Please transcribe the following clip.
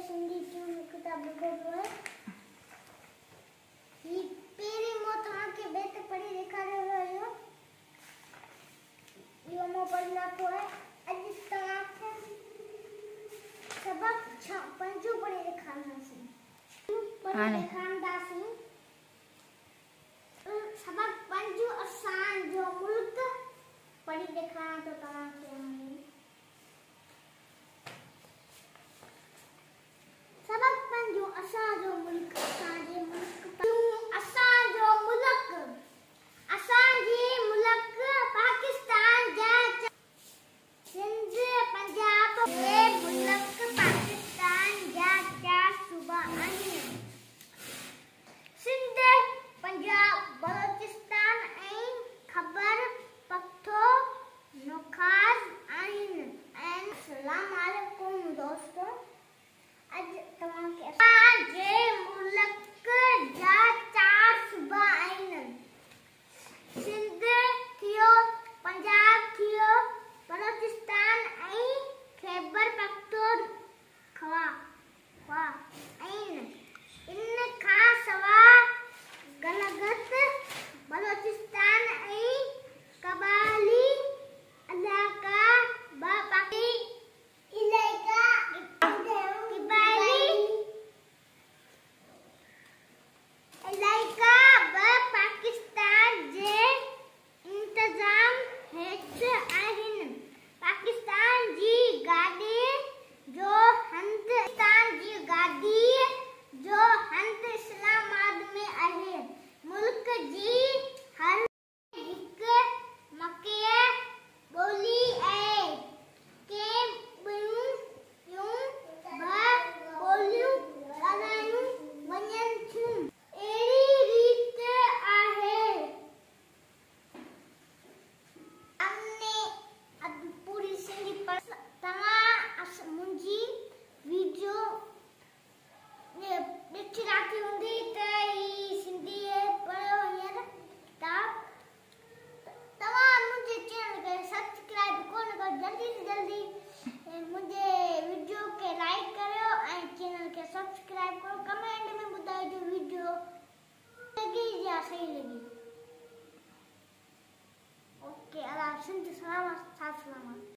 सिंधी जूं किताब लिखो है ही पेरी मो था के बेत पढ़ी दिखारे रहियो यो मो पढ़ना को है अज तक सबक पंजो पढ़ी दिखाना सी पढ़ी दिखांदा सी सबक पंजो असान जो मुल्क पढ़ी दिखाना तो तमाम के सबक पंजो असान जो मुल्क पाकिस्तान जा सिंध पंजाब ये मुल्क पाकिस्तान जा चार सूबा आहिनि सिंध पंजाब बलोचिस्तान ऐं खैबर पख्तूनख्वा आहिनि ऐं अस्सलाम वालेकुम दोस्तों अज तमाम के मुल्क जा चार सूबा आहिनि सिंध थियो पंजाब थियो बलोचिस्तान ऐं खैबर पख्तूनख्वा आहिनि इन खां सवाइ गिलगित बलोचिस्तान ऐं कबाइली इलाइक़ा पाकिस्तान जे इंतजाम हेठ आहिनि पाकिस्तान जी गादी जो हंध इस्लामाबाद में आहे मुल्क जी हर हिक मके बोली आहे के ॿियूं बोलियूं ॻाल्हायूं वञनि थियूं अहिड़ी रीत आहे हमने पूरी सिंधी पर तव्हां मुंहिंजी वीडियो ॾिठी राखी हूंदी त ही सिंधी पढ़ियो हींअर किताब तव्हां मुंहिंजे चैनल खे सब्सक्राइब कोन कयो जल्दी से जल्दी मुंहिंजे वीडियो खे लाइक करियो ऐं चैनल खे सब्सक्राइब करो कमेंट में ॿुधाइजो वीडियो लॻी या सही लॻी ओके अला सिंध सलामत